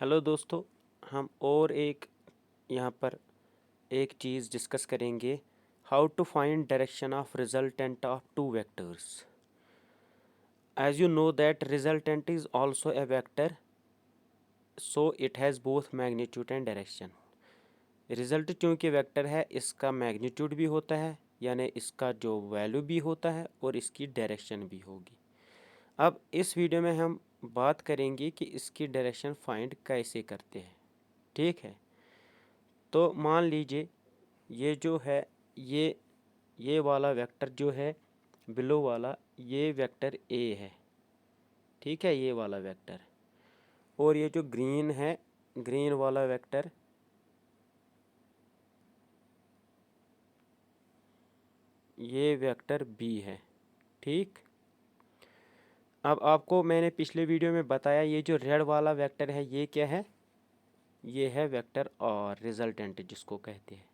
Hello दोस्तों, हम और एक यहाँ पर एक चीज़ डिस्कस करेंगे। How to find direction of resultant of two vectors. As you know that resultant is also a vector, so it has both magnitude and direction. Result चूँकि वेक्टर है, इसका मैग्नीट्यूड भी होता है, यानी इसका जो वैल्यू भी होता है और इसकी डायरेक्शन भी होगी। अब इस वीडियो में हम बात करेंगे कि इसकी डायरेक्शन फाइंड कैसे करते हैं। ठीक है, तो मान लीजिए ये जो है ये वाला वेक्टर जो है बिलो वाला, ये वेक्टर ए है। ठीक है, ये वाला वेक्टर, और ये जो ग्रीन है, ग्रीन वाला वेक्टर ये वेक्टर बी है। ठीक, अब आपको मैंने पिछले वीडियो में बताया ये जो रेड वाला वेक्टर है ये क्या है, ये है वेक्टर और रिजल्टेंट जिसको कहते हैं।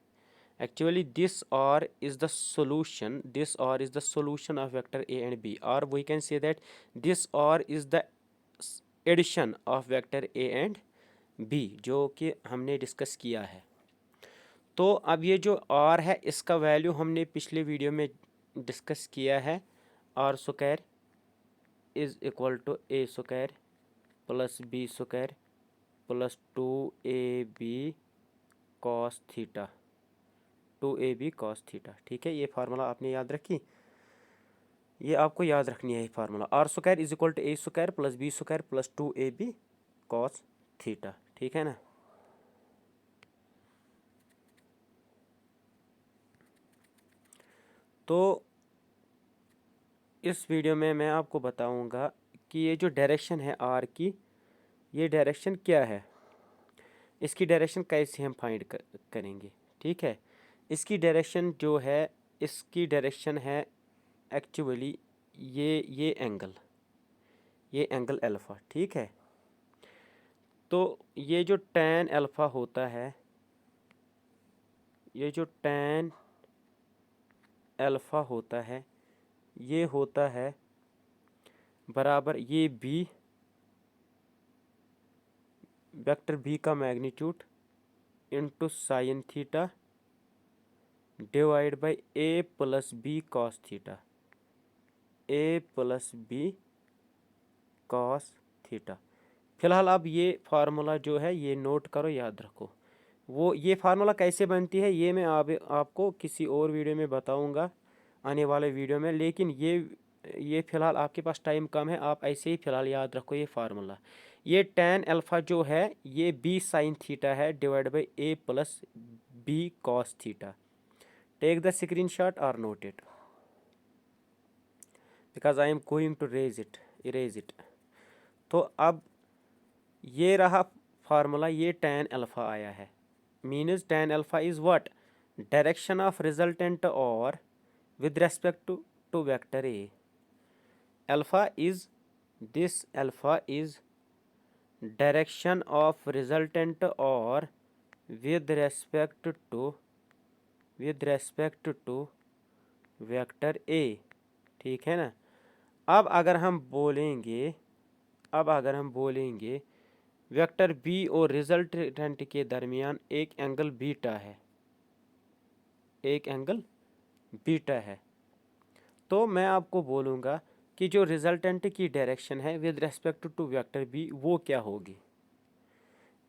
Actually, this R is the solution. This R is the solution of vector A and B. Or we can say that this R is the addition of vector A and B, जो कि हमने discuss किया है। तो अब ये जो R है इसका वैल्यू हमने पिछले वीडियो में डिस्कस किया है। R square is equal to A square plus B square plus 2ab cos theta, 2ab cos theta. ठीक है, ये फार्मूला आपने याद रखी, ये आपको याद रखनी है ये formula. R square is equal to A square plus B square plus 2ab cos theta. ठीक है ना। तो इस वीडियो में मैं आपको बताऊंगा कि ये जो डायरेक्शन है आर की, ये डायरेक्शन क्या है, इसकी डायरेक्शन कैसे हम फाइंड करेंगे। ठीक है, इसकी डायरेक्शन जो है, इसकी डायरेक्शन है एक्चुअली ये एंगल अल्फ़ा। ठीक है, तो ये जो tan अल्फ़ा होता है, ये जो tan अल्फ़ा होता है, ये होता है बराबर ये बी, वेक्टर बी का magnitude into sine theta divide by A plus B cos theta, A plus B cos theta. फिलहाल अब ये फार्मूला जो है ये नोट करो, याद रखो। वो ये फार्मूला कैसे बनती है ये मैं आपको किसी और वीडियो में बताऊंगा, आने वाले वीडियो में। लेकिन ये फ़िलहाल आपके पास टाइम कम है, आप ऐसे ही फ़िलहाल याद रखो ये फार्मूला। ये tan अल्फ़ा जो है ये b साइन थीटा है divide by a plus b cos theta. Take the screenshot और note it because I am going to erase it. तो अब ये रहा फार्मूला, ये tan अल्फ़ा आया है। Means tan alpha is what, direction of resultant और with respect to vector A. Alpha is direction of resultant or with respect to vector A। ठीक है ना। अब अगर हम बोलेंगे वेक्टर बी और रिजल्टेंट के दरमियान एक एंगल बीटा है, तो मैं आपको बोलूँगा कि जो रिजल्टेंट की डायरेक्शन है with respect to vector B वो क्या होगी।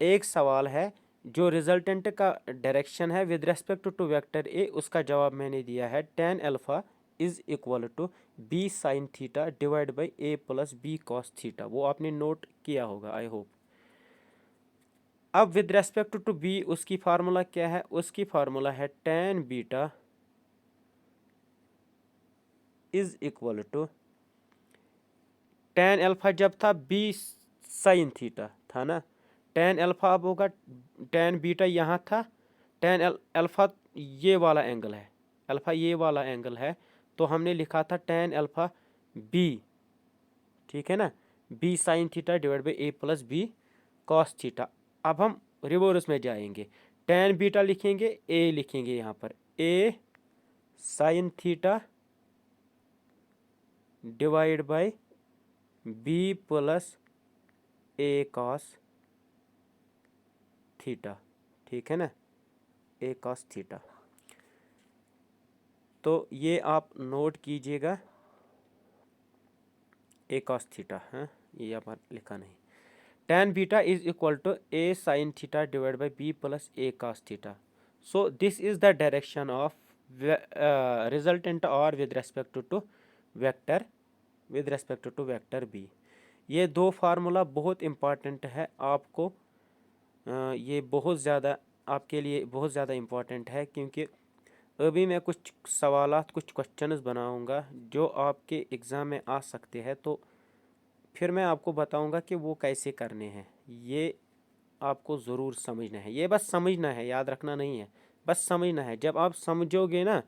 एक सवाल है, जो रिजल्टेंट का डायरेक्शन है with respect to vector A, उसका जवाब मैंने दिया है tan alpha is equal to B sine theta divide by A plus B cos theta. वो आपने नोट किया होगा आई होप। अब विद रेस्पेक्ट टू बी उसकी फार्मूला क्या है, उसकी फार्मूला है tan beta is equal to tan alpha जब था बी साइन थीटा था ना, tan अल्फ़ा अब होगा tan बीटा यहाँ था, tan अल्फ़ा ये वाला एंगल है, अल्फ़ा ये वाला एंगल है, तो हमने लिखा था tan अल्फ़ा बी। ठीक है ना, B sine theta divide by A plus B cos theta. अब हम रिवर्स में जाएंगे, tan बीटा लिखेंगे, ए लिखेंगे यहाँ पर a sine theta divide by b plus a cos theta, ठीक है ना, ए कॉस थीटा। तो ये आप नोट कीजिएगा, ए कॉस थीटा, हाँ ये यहाँ पर लिखा नहीं। tan beta is equal to a sine theta divide by b plus a cos theta. So this is the direction of resultant और with respect to vector b. ये दो फार्मूला बहुत इम्पॉर्टेंट है आपको, ये बहुत ज़्यादा आपके लिए बहुत ज़्यादा इम्पॉर्टेंट है, क्योंकि अभी मैं कुछ सवालात कुछ क्वेश्चंस बनाऊंगा जो आपके एग्ज़ाम में आ सकते हैं, तो फिर मैं आपको बताऊंगा कि वो कैसे करने हैं। ये आपको ज़रूर समझना है, ये बस समझना है, याद रखना नहीं है, बस समझना है। जब आप समझोगे ना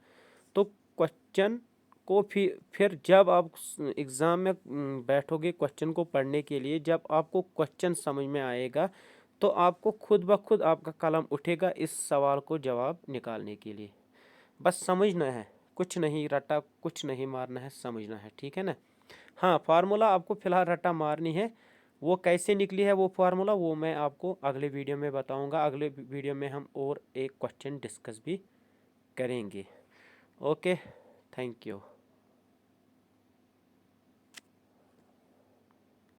तो क्वेश्चन को फिर जब आप एग्ज़ाम में बैठोगे क्वेश्चन को पढ़ने के लिए, जब आपको क्वेश्चन समझ में आएगा तो आपको खुद ब खुद आपका कलम उठेगा इस सवाल को जवाब निकालने के लिए। बस समझना है, कुछ नहीं रटा, कुछ नहीं मारना है, समझना है, ठीक है ना। हाँ, फार्मूला आपको फ़िलहाल रट्टा मारनी है, वो कैसे निकली है वो फार्मूला, वो मैं आपको अगले वीडियो में बताऊंगा। अगले वीडियो में हम और एक क्वेश्चन डिस्कस भी करेंगे। Okay, thank you.